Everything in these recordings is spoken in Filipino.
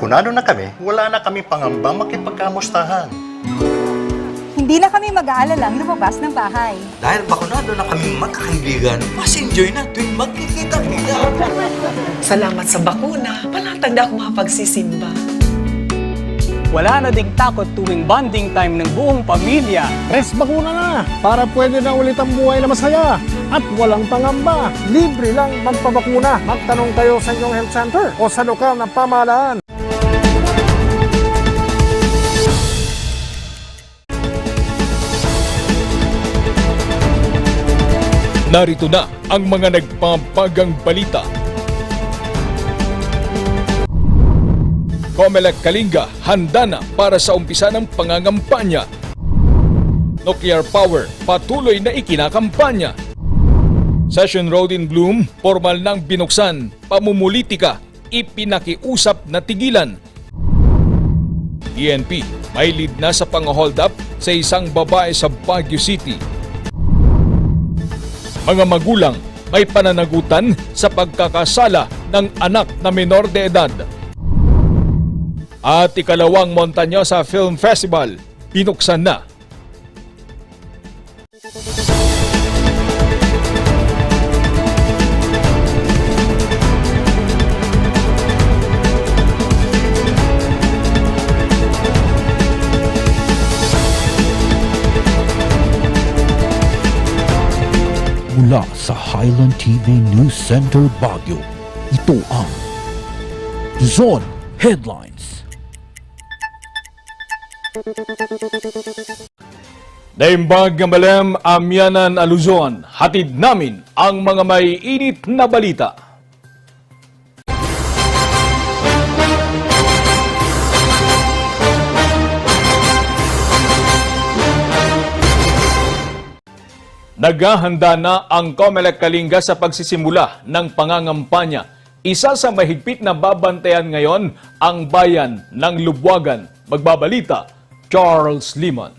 bakunado na kami, wala na kami pangambang makipagkamustahan. Hindi na kami mag-aalalang lumabas ng bahay. Dahil bakunado na kami magkakaibigan, mas enjoy na tuwing magkikita-kita. Salamat sa bakuna, palatag na ako makapagsisimba. Wala na ding takot tuwing bonding time ng buong pamilya. Press bakuna na para pwede na ulit ang buhay na masaya at walang pangamba. Libre lang magpabakuna. Magtanong kayo sa inyong health center o sa lokal na pamahalaan. Narito na ang mga nagpapagang balita. Comelec Kalinga handa na para sa umpisa ng pangangampanya. Nuclear power patuloy na ikinakampanya. Session Road in Bloom, formal nang binuksan. Pamumulitika, ipinakiusap na tigilan. PNP may lead na sa pang-hold up sa isang babae sa Baguio City. Mga magulang may pananagutan sa pagkakasala ng anak na menor de edad. At ikalawang Montañosa Film Festival, binuksan na. Mula sa Highland TV News Center Baguio, ito ang Zone Headlines. Naimbag ng Balem, Amyanan, Luzon, hatid namin ang mga may init na balita. Naghahanda na ang Comelec Kalinga sa pagsisimula ng pangangampanya. Isa sa mahigpit na babantayan ngayon ang bayan ng Lubwagan. Magbabalita, Charles Limon.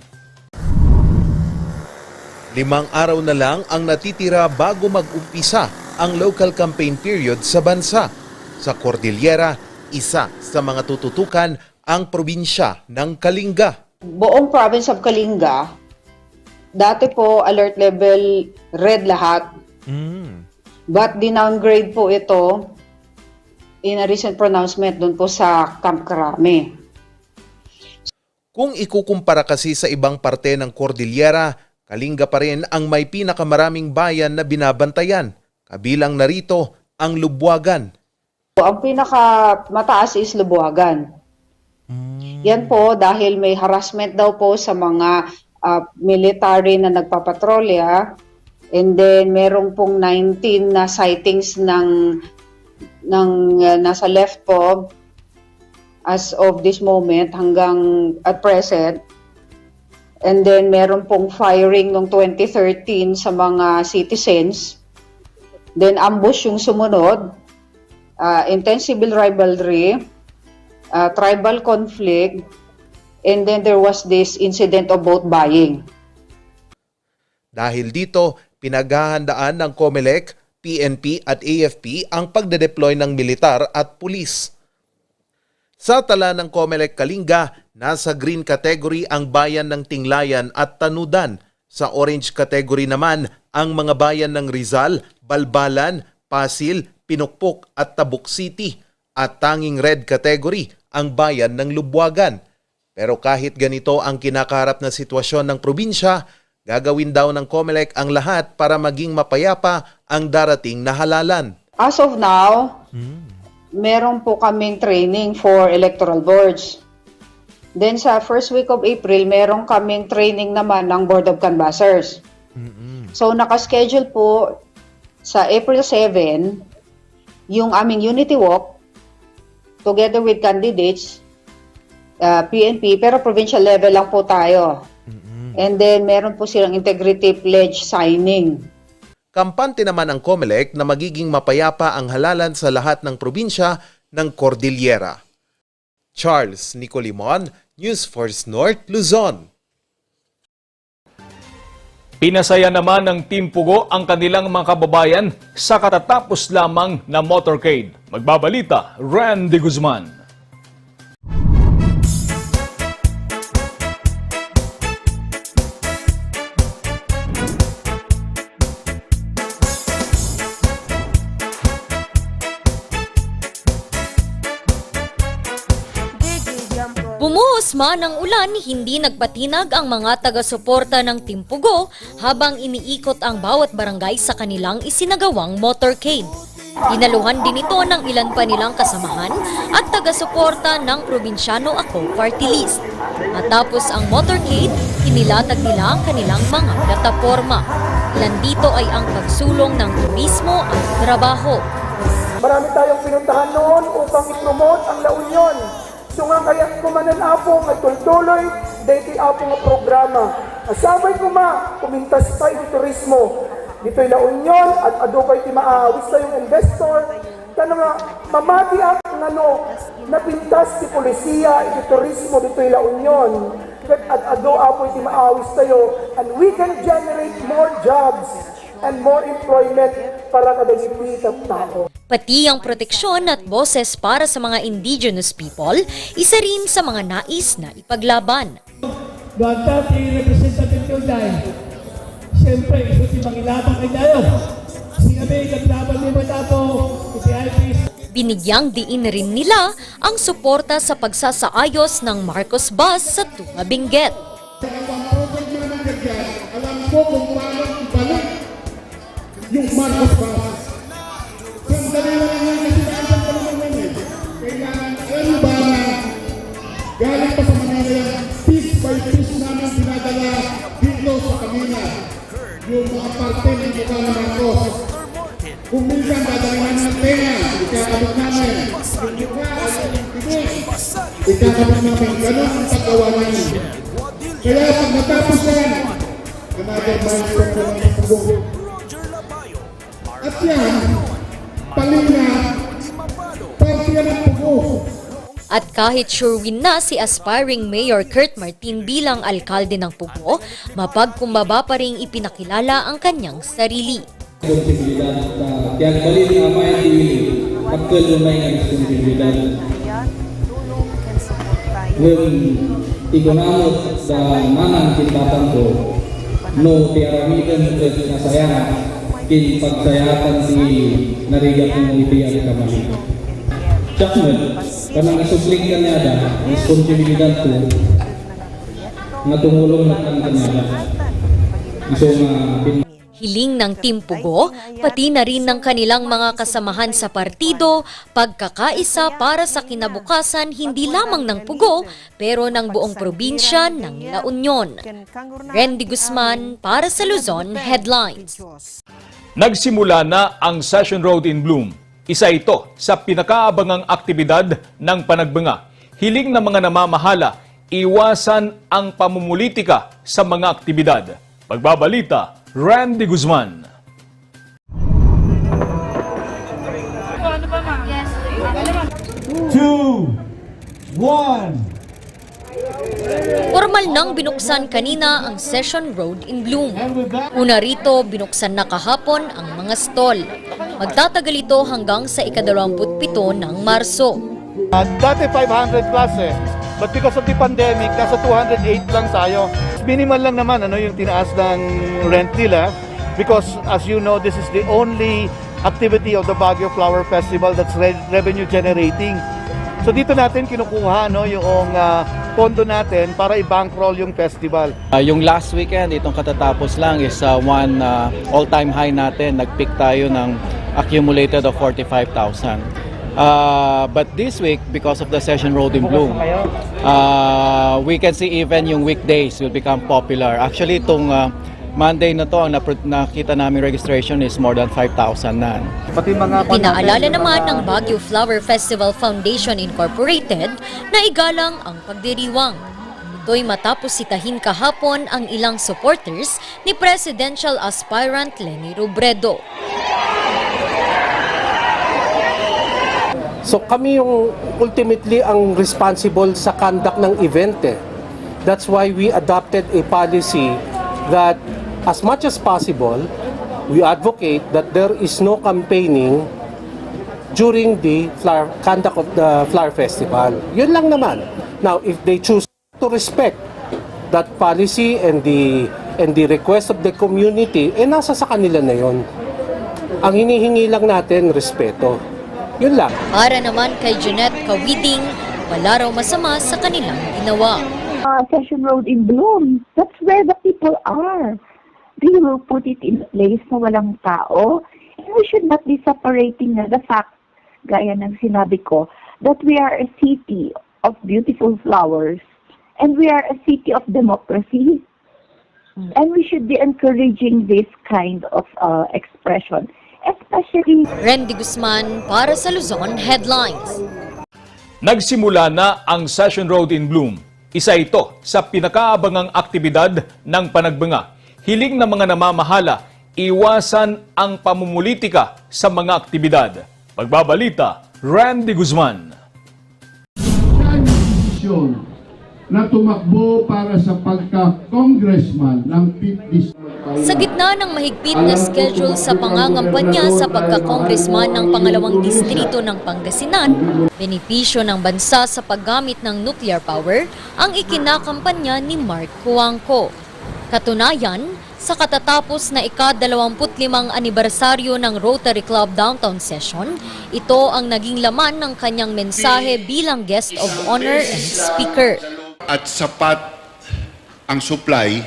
5 araw na lang ang natitira bago mag-umpisa ang local campaign period sa bansa. Sa Cordillera, isa sa mga tututukan ang probinsya ng Kalinga. Buong province of Kalinga, dati po alert level red lahat. But dinowngrade po ito in a recent pronouncement doon po sa Camp Crame. Kung ikukumpara kasi sa ibang parte ng Cordillera, Kalinga pa rin ang may pinakamaraming bayan na binabantayan. Kabilang narito ang Lubwagan. Ang pinakamataas is Lubwagan. Yan po dahil may harassment daw po sa mga military na nagpapatrolya, and then merong pong 19 na sightings ng nasa left po as of this moment hanggang at present, and then meron pong firing noong 2013 sa mga citizens, then ambush yung sumunod, intense civil rivalry, tribal conflict, and then there was this incident of vote buying. Dahil dito, pinaghahandaan ng Comelec, PNP at AFP ang pagdedeploy ng militar at pulis. Sa tala ng Comelec Kalinga, nasa green category ang bayan ng Tinglayan at Tanudan. Sa orange category naman ang mga bayan ng Rizal, Balbalan, Pasil, Pinukpok at Tabuk City. At tanging red category ang bayan ng Lubwagan. Pero kahit ganito ang kinakaharap na sitwasyon ng probinsya, gagawin daw ng Comelec ang lahat para maging mapayapa ang darating na halalan. As of now, meron po kaming training for electoral boards. Then sa first week of April, meron kaming training naman ng Board of Canvassers. So nakaschedule po sa April 7, yung aming unity walk together with candidates, PNP, pero provincial level lang po tayo. And then meron po silang integrity pledge signing. Kampante naman ang Comelec na magiging mapayapa ang halalan sa lahat ng probinsya ng Cordillera. Charles Nicolimon, News Force North, Luzon. Pinasaya naman ng Team Pugo ang kanilang mga kababayan sa katatapos lamang na motorcade. Magbabalita, Randy Guzman. Pasma ng ulan, hindi nagpatinag ang mga taga-suporta ng Team Pugo habang iniikot ang bawat barangay sa kanilang isinagawang motorcade. Dinaluhan din ito ng ilan pa nilang kasamahan at taga-suporta ng Probinsyano Ako Party List. Matapos ang motorcade, inilatag nila ang kanilang mga plataporma. Ilan dito ay ang pagsulong ng turismo at trabaho. Marami tayong pinuntahan noon upang i-promote ang La Union. So nga kaya kumanan apong at tultuloy, dahil apong ang programa. Asabay kumintas tayo di turismo. Dito'y La Union at adupay ti maawis tayong investor. Kano nga, mamati ang napintas ti polisiya, iti turismo dito'y La Union. At ado apoy ti maawis tayo. And we can generate more jobs and more employment para kadagititang tao. Pati ang proteksyon at boses para sa mga indigenous people, isa rin sa mga nais na ipaglaban. Ganda ti Representative Tilday. Siyempre, ito si Mangilabang kay tayo. Sinabi, kaglaban ni Matapo, si Alvis. Binigyang diin rin nila ang suporta sa pagsasaayos ng Marcos Bus sa Tunga Benguet. Alam ko kung paano ibalik yung Marcos Bus. Sandali lang nga kasi naandang pa naman namin. Kailangan ano ba na galing pa sa Manila, piece by piece namin dinadala dito sa kanila. Yung mga parte ng mukha ng Marcos. Kung minsan dadalhin namin ng pera, ikakabot namin. Yung mukha ay yung pinis, ikakabot namin. Ganun ang paggawa namin. Kaya pag natapos yan, another milestone ko ng Pugo. At yan, palinga, parte yan ng Pugo. At kahit sure win na si aspiring Mayor Kurt Martin bilang alkalde ng Pugo, mapagkumbaba pa ring ipinakilala ang kanyang sarili. Posibilidad na tiang balik ang mga diwili, magkalumay ang posibilidad. When ikunamot sa manang kintatang ko, no tiaramigan na sayang, kin pagsayatan si narigat ng ipiyal kamali. Chakman, kanang isupling kanyada, responsibilidad ko, nga tumulong na kanyada. Iso nga Hiling ng Team Pugo, pati na rin ng kanilang mga kasamahan sa partido, pagkakaisa para sa kinabukasan hindi lamang ng Pugo, pero ng buong probinsya ng La Union. Randy Guzman para sa Luzon Headlines. Nagsimula na ang Session Road in Bloom. Isa ito sa pinakaabangang aktibidad ng panagbanga. Hiling ng mga namamahala, iwasan ang pamumulitika sa mga aktibidad. Pagbabalita, Randy Guzman. Formal nang binuksan kanina ang Session Road in Bloom. Una rito, binuksan na kahapon ang mga stall. Magtatagal ito hanggang sa ika-27 ng Marso. Dati 500 plus but because of the pandemic, nasa 208 lang tayo. Minimal lang naman yung tinaas ng rent nila because as you know, this is the only activity of the Baguio Flower Festival that's revenue generating. So dito natin kinukuha yung pondo natin para i-bankroll yung festival. Yung last weekend, itong katatapos lang is one all-time high natin. Nag-peak tayo ng accumulated of 45,000. But this week, because of the Session Road in Bloom, we can see even yung weekdays will become popular. Actually, itong Monday na to, ang nakita namin registration is more than 5,000 na. Pinaalala naman ng Baguio Flower Festival Foundation Incorporated na igalang ang pagdiriwang. Ito'y matapos sitahin kahapon ang ilang supporters ni Presidential Aspirant Leni Robredo. So kami yung ultimately ang responsible sa conduct ng event. That's why we adopted a policy that as much as possible, we advocate that there is no campaigning during the conduct of the Flower Festival. Yun lang naman. Now, if they choose to respect that policy and the request of the community, nasa sa kanila na yun. Ang hinihingi lang natin, respeto. Yun lang. Para naman kay Jeanette Kawiding, wala raw masama sa kanilang ginawa. Session Road in Bloom, that's where the people are. They will put it in a place na walang tao. And we should not be separating the fact, gaya ng sinabi ko, that we are a city of beautiful flowers and we are a city of democracy. And we should be encouraging this kind of expression, especially... Randy Guzman para sa Luzon Headlines. Nagsimula na ang Session Road in Bloom. Isa ito sa pinakaabangang aktibidad ng panagbanga. Hiling ng mga namamahala, iwasan ang pamumulitika sa mga aktibidad. Pagbabalita, Randy Guzman. Na tumakbo para sa pagka-congressman ng 5th District. Sa gitna ng mahigpit na schedule sa pangangampanya sa pagka-congressman ng pangalawang distrito ng Pangasinan, benepisyo ng bansa sa paggamit ng nuclear power ang ikinakampanya ni Mark Huangco. Katunayan, sa katatapos na ika-25 anibersaryo ng Rotary Club Downtown Session, ito ang naging laman ng kanyang mensahe bilang guest of honor and speaker. At sapat ang supply,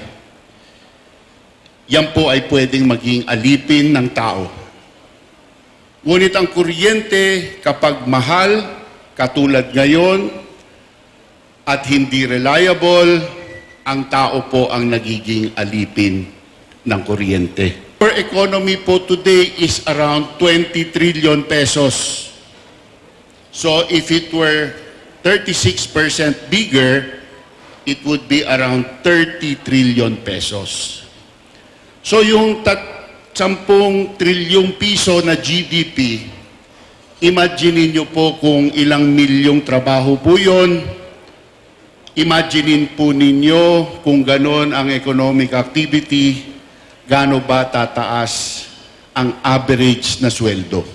yan po ay pwedeng maging alipin ng tao. Ngunit ang kuryente kapag mahal, katulad ngayon, at hindi reliable, ang tao po ang nagiging alipin ng kuryente. Our economy po today is around 20 trillion pesos. So if it were 36% bigger, it would be around 30 trillion pesos. So yung 10 trilyong piso na GDP, imagine niyo po kung ilang milyong trabaho po yun. Imaginin po ninyo kung ganon ang economic activity, gaano ba tataas ang average na sweldo.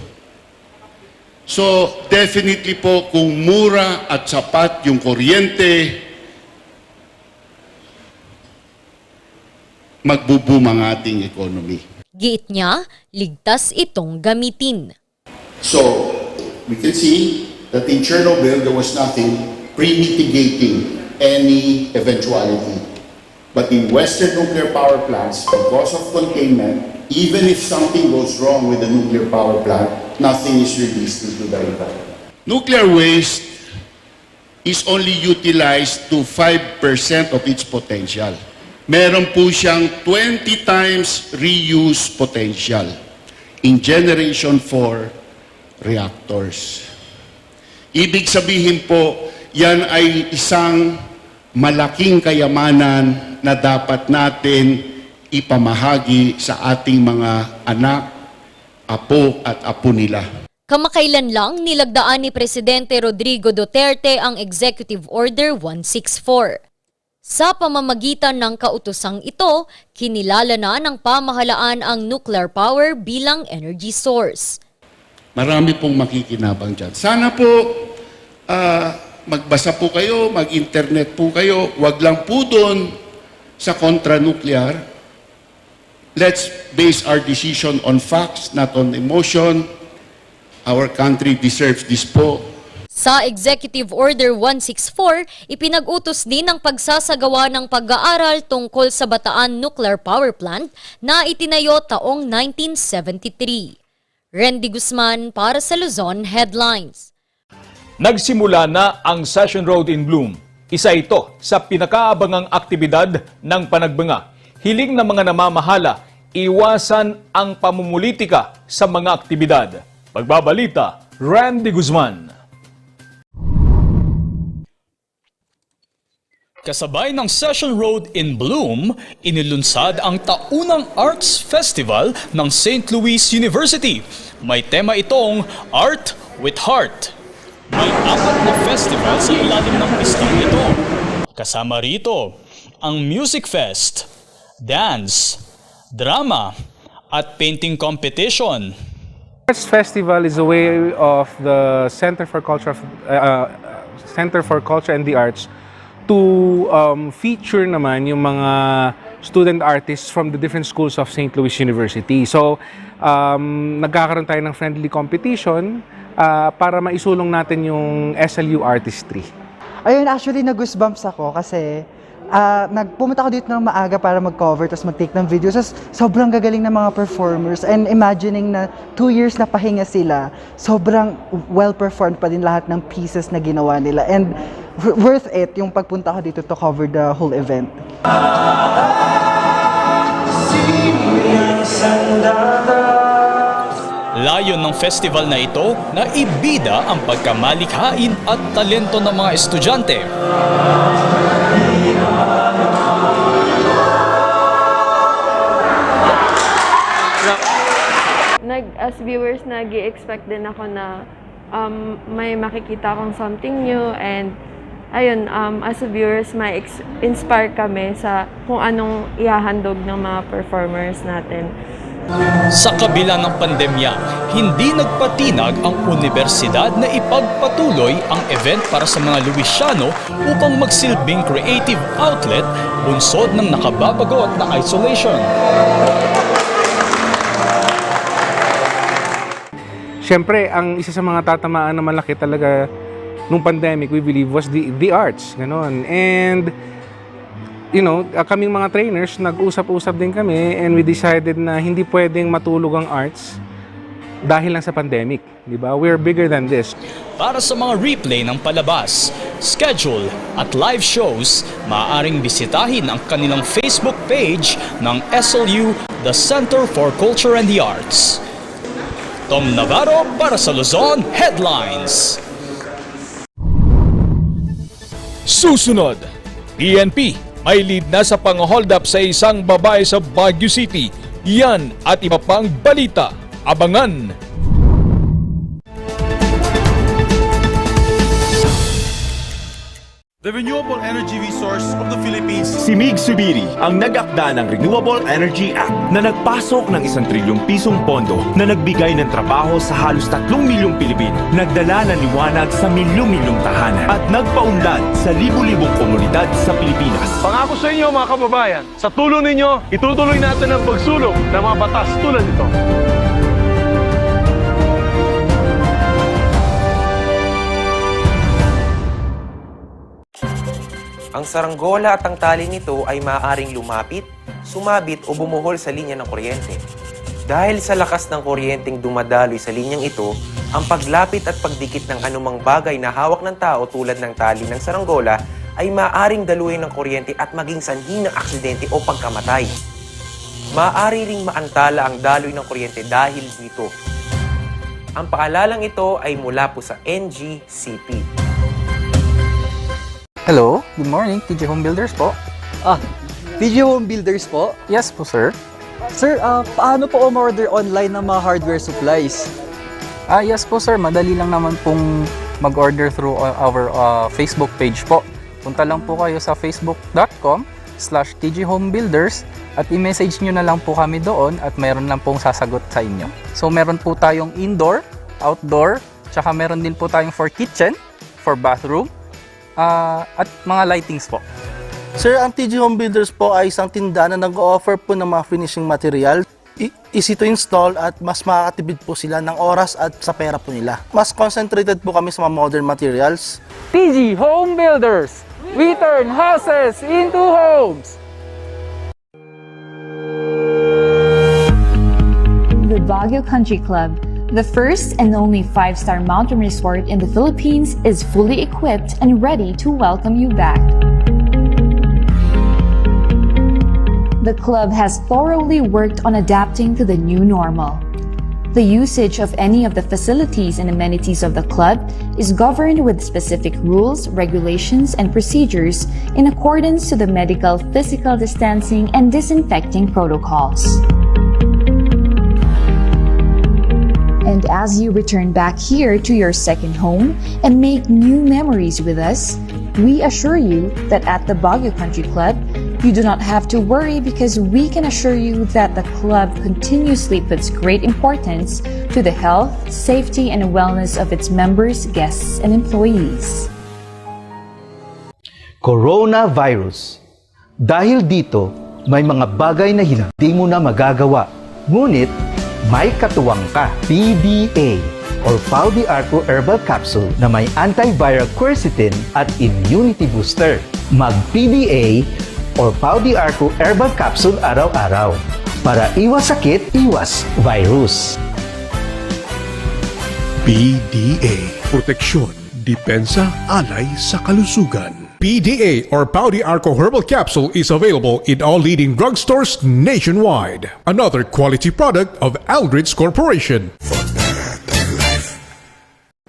So definitely po kung mura at sapat yung kuryente, magbo-boom ang ating economy. Giit niya, ligtas itong gamitin. So, we can see that in Chernobyl, there was nothing pre-mitigating any eventuality. But in Western nuclear power plants, because of containment, even if something goes wrong with the nuclear power plant, nothing is released into the environment. Nuclear waste is only utilized to 5% of its potential. Meron po siyang 20 times reuse potential in Generation 4 reactors. Ibig sabihin po, yan ay isang malaking kayamanan na dapat natin ipamahagi sa ating mga anak, apo at apo nila. Kamakailan lang nilagdaan ni Presidente Rodrigo Duterte ang Executive Order 164. Sa pamamagitan ng kautosang ito, kinilala na ng pamahalaan ang nuclear power bilang energy source. Marami pong makikinabang dyan. Sana po magbasa po kayo, mag-internet po kayo, wag lang po doon sa kontra-nuclear. Let's base our decision on facts, not on emotion. Our country deserves this po. Sa Executive Order 164, ipinag-utos din ang pagsasagawa ng pag-aaral tungkol sa Bataan Nuclear Power Plant na itinayo taong 1973. Randy Guzman para sa Luzon Headlines. Nagsimula na ang Session Road in Bloom. Isa ito sa pinakaabangang aktibidad ng panagbanga. Hiling ng mga namamahala, iwasan ang pamumulitika sa mga aktibidad. Pagbabalita, Randy Guzman. Kasabay ng Session Road in Bloom, inilunsad ang taunang Arts Festival ng St. Louis University. May tema itong Art with Heart. May 4 na festival sa ilalim ng pistang ito. Kasama rito ang Music Fest, Dance, Drama, at Painting Competition. Arts Festival is a way of the Center for Culture and the Arts to feature naman yung mga student artists from the different schools of St. Louis University. So, nagkakaroon tayo ng friendly competition para maisulong natin yung SLU artistry. Ayun, actually, nag-goosebumps ako kasi pumunta ako dito ng maaga para mag-cover tapos mag-take ng videos. Tapos sobrang gagaling ng mga performers and imagining na 2 years na pahinga sila, sobrang well-performed pa din lahat ng pieces na ginawa nila. And worth it yung pagpunta ko dito to cover the whole event. Layon ng festival na ito na ibida ang pagkamalikhain at talento ng mga estudyante. As viewers, nag-i-expect din ako na may makikita akong something new, and ayun, as viewers, may inspire kami sa kung anong ihahandog ng mga performers natin. Sa kabila ng pandemya, hindi nagpatinag ang universidad na ipagpatuloy ang event para sa mga Luisiano upang magsilbing creative outlet bunsod ng nakababagot na isolation. Siyempre, ang isa sa mga tatamaan na malaki talaga nung pandemic, we believe, was the arts. Ganon. And, you know, kaming mga trainers, nag-usap-usap din kami and we decided na hindi pwedeng matulog ang arts dahil lang sa pandemic. Diba? We're bigger than this. Para sa mga replay ng palabas, schedule at live shows, maaaring bisitahin ang kanilang Facebook page ng SLU, the Center for Culture and the Arts. Tom Navarro para sa Luzon Headlines. Susunod, PNP may lead na sa pang-hold up sa isang babae sa Baguio City. Yan at iba pang balita. Abangan! The renewable energy resource of the Philippines. Si Mig Subiri ang nag-akda ng Renewable Energy Act na nagpasok ng 1 trilyong pisong pondo na nagbigay ng trabaho sa halos 3 milyong Pilipino, nagdala ng liwanag sa milyong-milyong tahanan at nagpaunlad sa libu-libong komunidad sa Pilipinas. Pangako sa inyo mga kababayan, sa tulong ninyo, itutuloy natin ang pagsulong ng mga batas tulad nito. Ang saranggola at ang tali nito ay maaaring lumapit, sumabit o bumuhol sa linya ng kuryente. Dahil sa lakas ng kuryenteng dumadaloy sa linyang ito, ang paglapit at pagdikit ng anumang bagay na hawak ng tao tulad ng tali ng saranggola ay maaaring daluyin ng kuryente at maging sanhi ng aksidente o pagkamatay. Maaari ring maantala ang daloy ng kuryente dahil dito. Ang paalalang ito ay mula po sa NGCP. Hello, good morning, TJ Home Builders po. TJ Home Builders po? Yes po, sir. Sir, paano po umorder online ng mga hardware supplies? Yes po, sir. Madali lang naman pong mag-order through our Facebook page po. Punta lang po kayo sa facebook.com/TJHomebuilders at i-message nyo na lang po kami doon at meron lang pong sasagot sa inyo. So, meron po tayong indoor, outdoor, tsaka meron din po tayong for kitchen, for bathroom, at mga lightings po. Sir, ang TJ Home Builders po ay isang tindahan na nag-o-offer po ng mga finishing material. Easy to install at mas makakatipid po sila ng oras at sa pera po nila. Mas concentrated po kami sa mga modern materials. TJ Home Builders! We turn houses into homes! The Baguio Country Club, the first and only 5-star mountain resort in the Philippines, is fully equipped and ready to welcome you back. The club has thoroughly worked on adapting to the new normal. The usage of any of the facilities and amenities of the club is governed with specific rules, regulations, and procedures in accordance to the medical, physical distancing, and disinfecting protocols. And as you return back here to your second home and make new memories with us, we assure you that at the Baguio Country Club, you do not have to worry because we can assure you that the club continuously puts great importance to the health, safety, and wellness of its members, guests, and employees. Coronavirus. Dahil dito, may mga bagay na hindi mo na magagawa. Ngunit, may katuwang ka. PBA, or Pau de Arco Herbal Capsule na may antiviral quercetin at immunity booster. Mag-PDA or Pau de Arco Herbal Capsule araw-araw para iwas sakit, iwas virus. PDA. Proteksyon, depensa, alay sa kalusugan. PDA or Pau de Arco Herbal Capsule is available in all leading drugstores nationwide. Another quality product of Aldrich Corporation.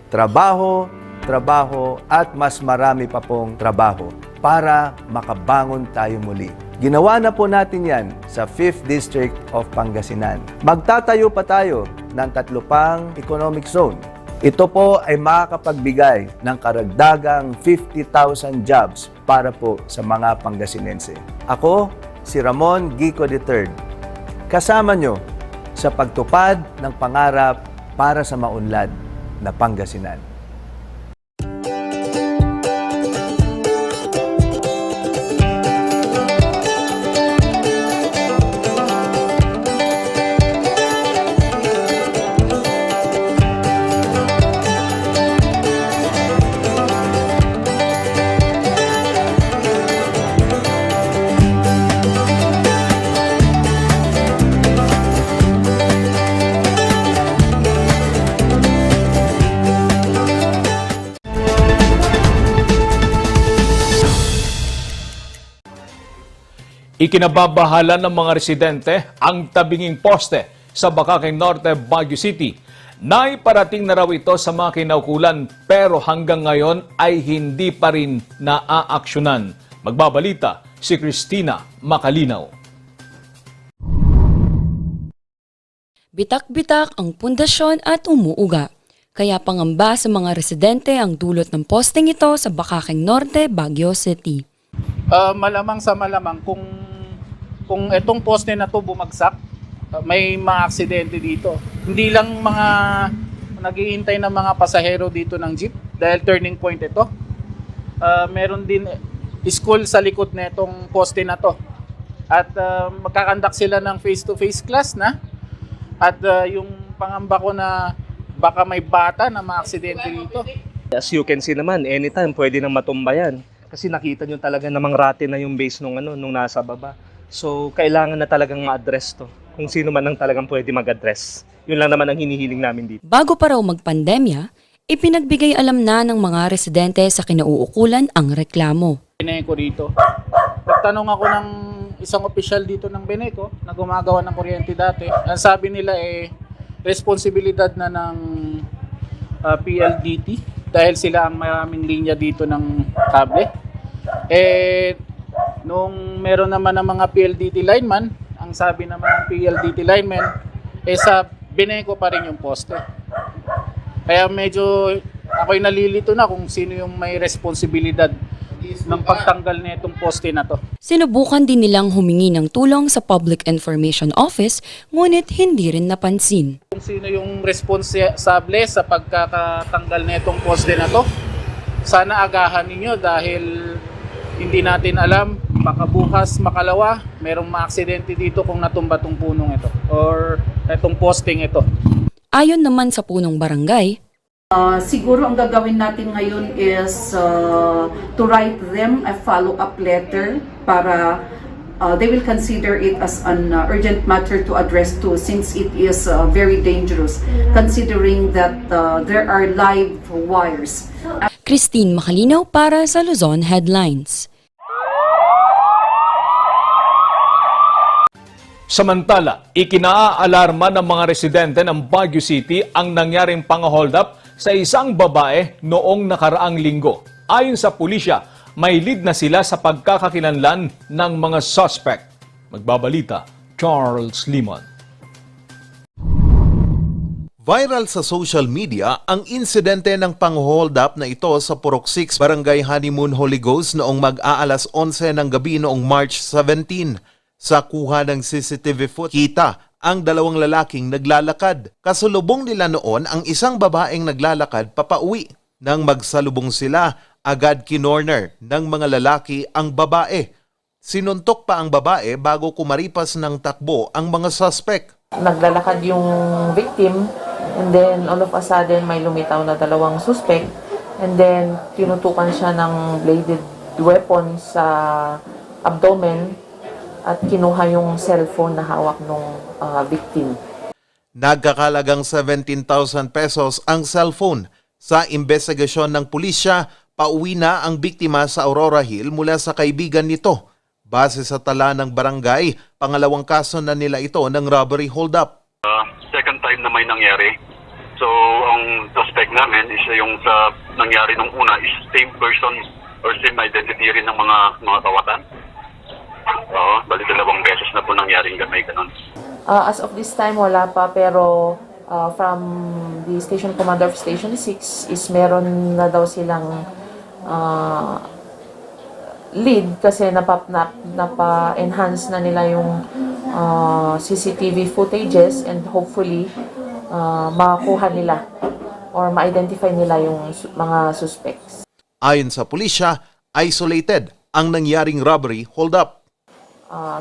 Trabaho, trabaho at mas marami pa pong trabaho para makabangon tayo muli. Ginawa na po natin yan sa 5th District of Pangasinan. Magtatayo pa tayo ng 3 pang economic zone. Ito po ay makakapagbigay ng karagdagang 50,000 jobs para po sa mga Pangasinense. Ako, si Ramon Gico III. Kasama nyo sa pagtupad ng pangarap para sa maunlad na Pangasinan. Ikinababahala ng mga residente ang tabinging poste sa Bacacay Norte, Baguio City. Naiparating na raw ito sa mga kinaukulan pero hanggang ngayon ay hindi pa rin naaaksyonan. Magbabalita si Christina Macalinaw. Bitak-bitak ang pundasyon at umuuga. Kaya pangamba sa mga residente ang dulot ng posteng ito sa Bacacay Norte, Baguio City. Malamang sa malamang kung itong poste na to bumagsak, may mga aksidente dito. Hindi lang mga naghihintay ng mga pasahero dito ng jeep dahil turning point ito. Meron din school sa likod na itong poste na to. At magkakandak sila ng face-to-face class na. At yung pangamba ko na baka may bata na maaksidente dito. As you can see naman, anytime pwede nang matumba yan. Kasi nakita nyo talaga namang rate na yung base nung nasa baba. So, kailangan na talagang ma-address to. Kung sino man ang talagang pwede mag-address. Yun lang naman ang hinihiling namin dito. Bago pa raw magpandemya, ipinagbigay alam na ng mga residente sa kinauukulan ang reklamo. Beneco dito. Nagtanong ako ng isang opisyal dito ng Beneco na gumagawa ng kuryente dati. Ang sabi nila responsibilidad na ng PLDT dahil sila ang maraming linya dito ng kable. Nung meron naman ng mga PLDT lineman, ang sabi naman ng PLDT lineman, sa Beneco pa rin yung poste. Kaya medyo ako'y nalilito na kung sino yung may responsibilidad ng pagtanggal na itong poste na to. Sinubukan din nilang humingi ng tulong sa Public Information Office, ngunit hindi rin napansin. Kung sino yung responsable sa pagkakatanggal na itong poste na to, sana agahan ninyo dahil hindi natin alam, baka bukas, makalawa, merong maaksidente dito kung natumba tong punong ito or itong posting ito. Ayon naman sa punong barangay, siguro ang gagawin natin ngayon is to write them a follow-up letter para they will consider it as an urgent matter to address to since it is very dangerous considering that there are live wires. Christine Macalinaw para sa Luzon Headlines. Samantala, ikinaalarma ng mga residente ng Baguio City ang nangyaring pang-hold up sa isang babae noong nakaraang linggo. Ayon sa pulisya, may lead na sila sa pagkakakilanlan ng mga suspect. Magbabalita, Charles Limon. Viral sa social media ang insidente ng pang-hold up na ito sa Purok 6, Barangay Honeymoon Holy Ghost noong mag-aalas 11 ng gabi noong March 17. Sa kuha ng CCTV footage, kita ang dalawang lalaking naglalakad. Kasalubong nila noon ang isang babaeng naglalakad papauwi. Nang magsalubong sila, agad kinorner ng mga lalaki ang babae. Sinuntok pa ang babae bago kumaripas ng takbo ang mga suspect. Naglalakad yung victim, And then, all of a sudden, may lumitaw na dalawang suspect. And then, tinutukan siya ng bladed weapon sa abdomen at kinuha yung cellphone na hawak ng victim. Nagkakalagang 17,000 pesos ang cellphone. Sa investigasyon ng pulisya, pauwi na ang biktima sa Aurora Hill mula sa kaibigan nito. Base sa tala ng barangay, pangalawang kaso na nila ito ng robbery hold-up. Second time na may nangyari. So, ang suspect namin is yung sa nangyari nung una is same person or same identity rin ng mga kawatan. Oo, bali dalawang beses na po nangyari yung may ganun. As of this time, wala pa, pero from the station commander of Station 6 is meron na daw silang lead kasi napa-enhance na nila yung CCTV footages and hopefully makakuha nila or ma-identify nila yung mga suspects. Ayon sa pulisya, isolated ang nangyaring robbery hold-up.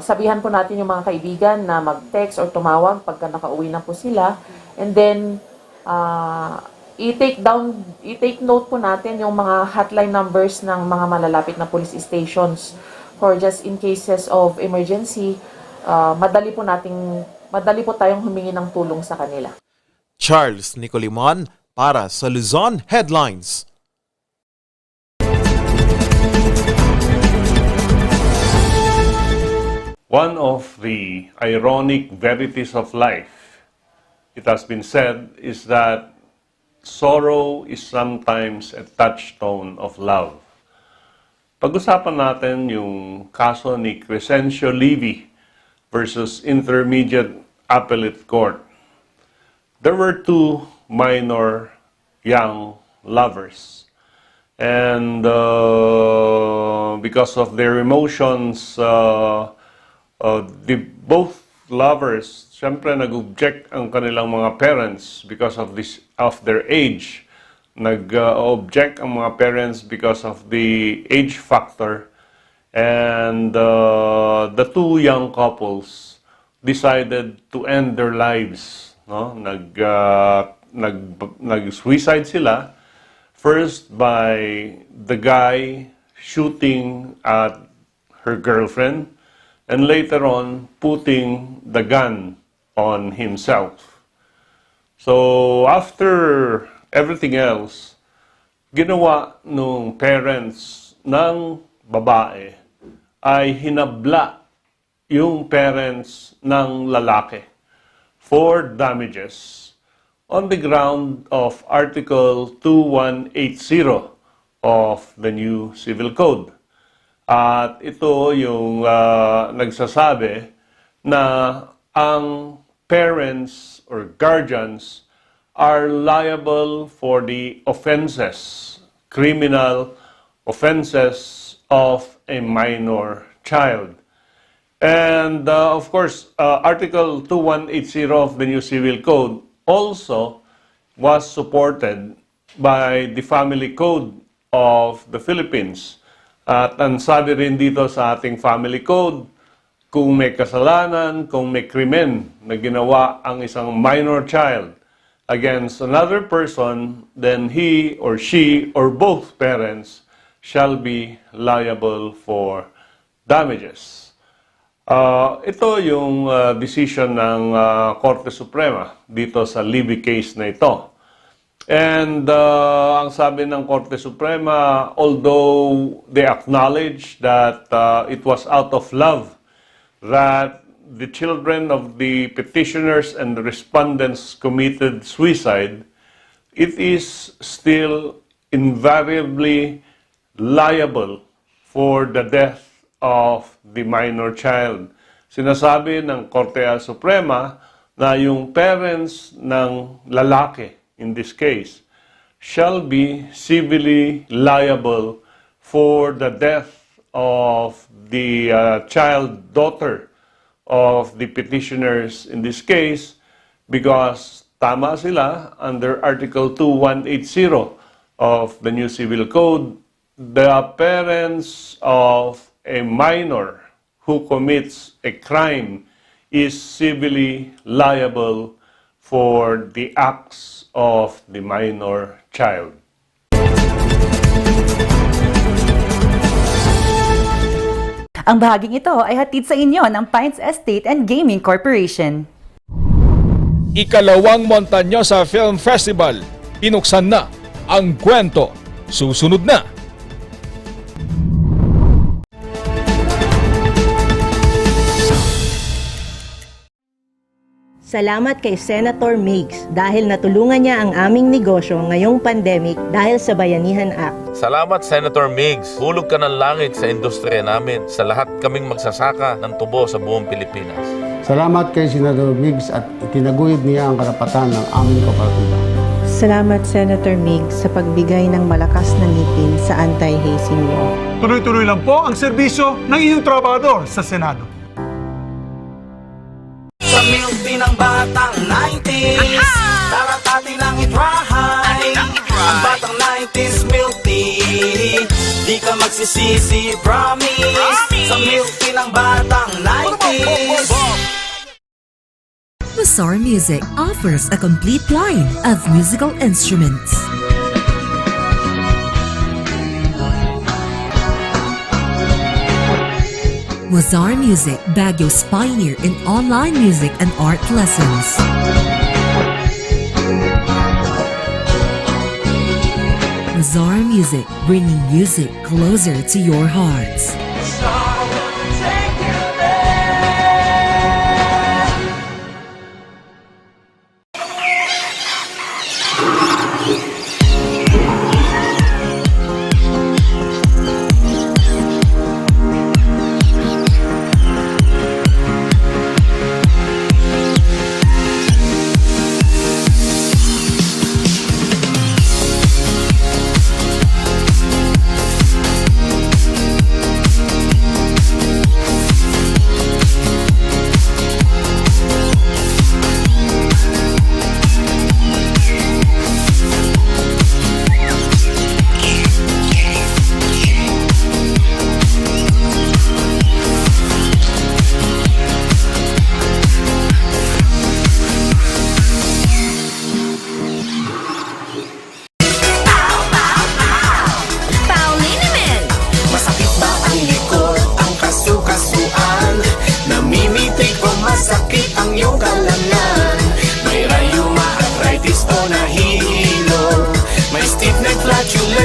Sabihan po natin yung mga kaibigan na mag-text or tumawag pagka nakauwi na po sila. And then, i-take note po natin yung mga hotline numbers ng mga malalapit na police stations for just in cases of emergency, madali po tayong humingi ng tulong sa kanila. Charles Nicolimon para sa Luzon Headlines. One of the ironic verities of life, it has been said, is that sorrow is sometimes a touchstone of love. Pag-usapan natin yung kaso ni Crescencio Levy versus Intermediate Appellate Court. There were two minor young lovers. And because of their emotions, both lovers, syempre nag-object ang kanilang mga parents because of their age. Nag-object ang mga parents because of the age factor. And the two young couples decided to end their lives. No? Nag-suicide sila. First by the guy shooting at her girlfriend, and later on, putting the gun on himself. So, after everything else, ginawa nung parents ng babae ay hinabla yung parents ng lalaki for damages on the ground of Article 2180 of the new Civil Code. At ito yung nagsasabi na ang parents or guardians are liable for the offenses, criminal offenses of a minor child. And of course, Article 2180 of the new Civil Code also was supported by the Family Code of the Philippines. At ang sabi rin dito sa ating Family Code, kung may kasalanan, kung may krimen na ginawa ang isang minor child against another person, then he or she or both parents shall be liable for damages. Ito yung decision ng Korte Suprema dito sa Levy case na ito. And ang sabi ng Korte Suprema, although they acknowledge that it was out of love that the children of the petitioners and the respondents committed suicide, it is still invariably liable for the death of the minor child. Sinasabi ng Korte Suprema na yung parents ng lalaki, in this case, shall be civilly liable for the death of the daughter of the petitioners in this case, because tama sila under Article 2180 of the new Civil Code, the parents of a minor who commits a crime is civilly liable for the acts of the minor child. Ang bahaging ito ay hatid sa inyo ng Pines Estate and Gaming Corporation. Ikalawang Montañosa Film Festival. Pinuksan na ang kwento. Susunod na. Salamat kay Senator Migs dahil natulungan niya ang aming negosyo ngayong pandemic dahil sa Bayanihan Act. Salamat Senator Migs. Hulog ka ng langit sa industriya namin. Sa lahat kaming magsasaka ng tubo sa buong Pilipinas. Salamat kay Senator Migs at itinaguyod niya ang karapatan ng aming kooperatiba. Salamat Senator Migs sa pagbigay ng malakas na ngipin sa anti-hazing law. Tuloy-tuloy lang po ang serbisyo ng inyong trabahador sa Senado. Sa milk din ng batang 90s, taratati lang i-try. Ang batang 90s milk tea, di ka magsisisi, promise. Sa milk din ng batang 90s. Mazar Music offers a complete line of musical instruments. Mazar Music, Baguio's pioneer in online music and art lessons. Mazar Music, bringing music closer to your hearts.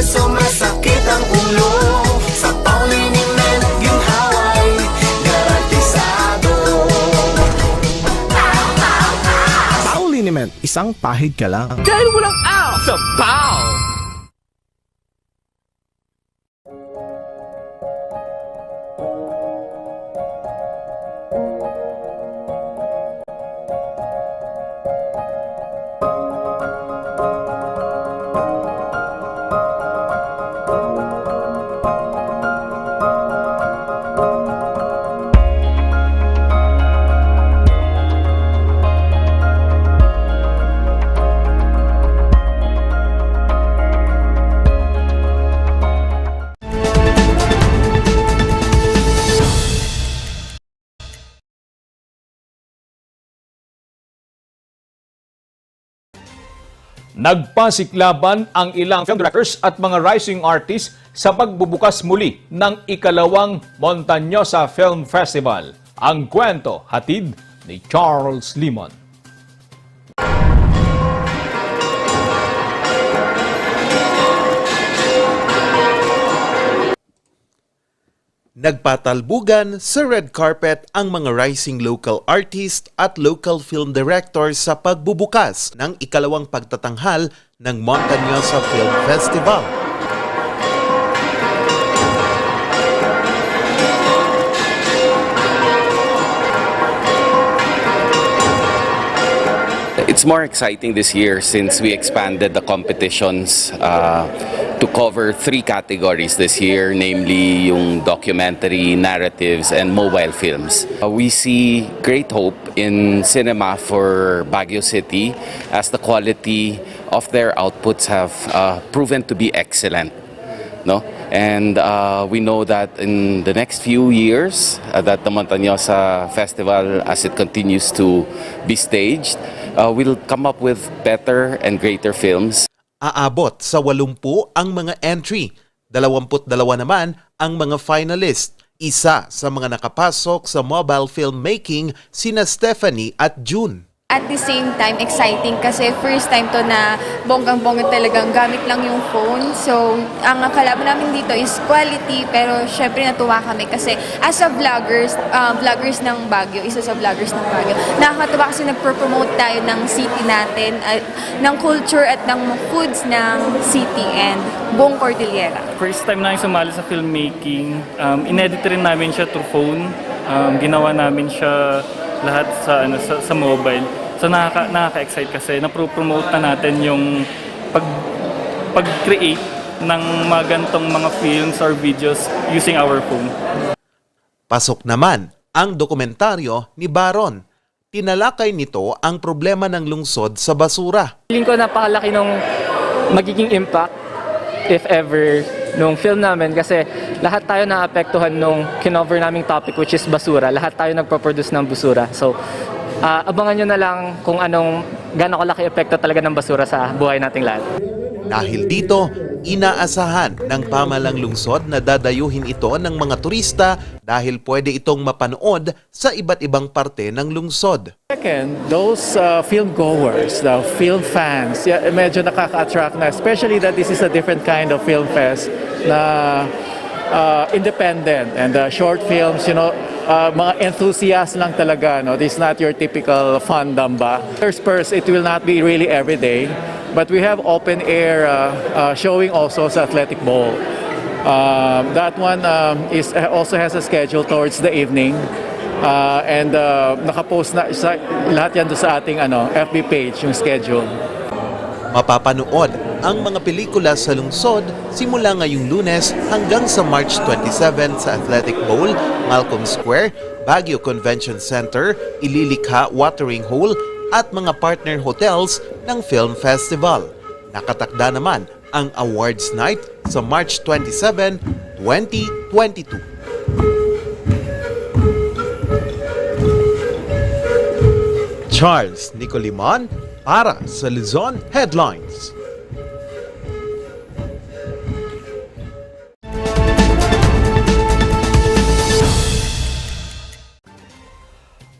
So masakit ang ulo sa Pauliniment yung haway garantisado. Pauliniment, isang pahid ka lang. Dahil walang out sa POW! Nagpasiklaban ang ilang film directors at mga rising artists sa pagbubukas muli ng ikalawang Montañosa Film Festival. Ang kwento hatid ni Charles Limon. Nagpatalbugan sa red carpet ang mga rising local artist at local film directors sa pagbubukas ng ikalawang pagtatanghal ng Montañosa Film Festival. It's more exciting this year since we expanded the competitions to cover 3 categories this year, namely yung documentary, narratives, and mobile films. We see great hope in cinema for Baguio City as the quality of their outputs have proven to be excellent. No? And we know that in the next few years that the Montañosa Festival, as it continues to be staged, we'll come up with better and greater films. Aabot sa 80 ang mga entry. 22 naman ang mga finalist. Isa sa mga nakapasok sa mobile filmmaking sina Stephanie at June. At the same time, exciting kasi first time to na bonggang-bongga talagang gamit lang yung phone. So, ang kalaban namin dito is quality, pero syempre natuwa kami kasi as a vloggers ng Baguio, isa sa vloggers ng Baguio, nakakatuwa kasi nagpo-promote tayo ng city natin, ng culture at ng foods ng city and buong Cordillera. First time namin sumali sa filmmaking, inedit rin namin siya through phone, ginawa namin siya lahat sa mobile. So nakaka-excite kasi napro-promote na natin yung pag-create ng mga gantong mga films or videos using our phone. Pasok naman ang dokumentaryo ni Baron. Tinalakay nito ang problema ng lungsod sa basura. Feeling ko napakalaki nung magiging impact, if ever, nung film namin kasi lahat tayo naapektuhan nung kinover naming topic which is basura. Lahat tayo nagpo-produce ng basura. So, abangan nyo na lang kung gano'ng kalaki epekto talaga ng basura sa buhay nating lahat. Dahil dito, inaasahan ng pamalang lungsod na dadayuhin ito ng mga turista dahil pwede itong mapanood sa iba't ibang parte ng lungsod. Second, those film goers, the film fans, medyo nakaka-attract na, especially that this is a different kind of film fest na independent and short films, mga enthusiasts lang talaga, no? This is not your typical fandom ba. First, it will not be really every day, but we have open air showing also sa Athletic Bowl. That one also has a schedule towards the evening. And nakapost na lahat yan doon sa ating FB page, yung schedule. Mapapanood ang mga pelikula sa lungsod simula ngayong Lunes hanggang sa March 27 sa Athletic Bowl, Malcolm Square, Baguio Convention Center, Ililikha Watering Hole at mga partner hotels ng Film Festival. Nakatakda naman ang awards night sa March 27, 2022. Charles Nicoliman para sa Luzon Headlines.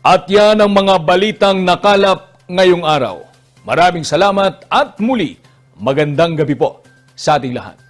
At yan ang mga balitang nakalap ngayong araw. Maraming salamat at muli, magandang gabi po sa ating lahat.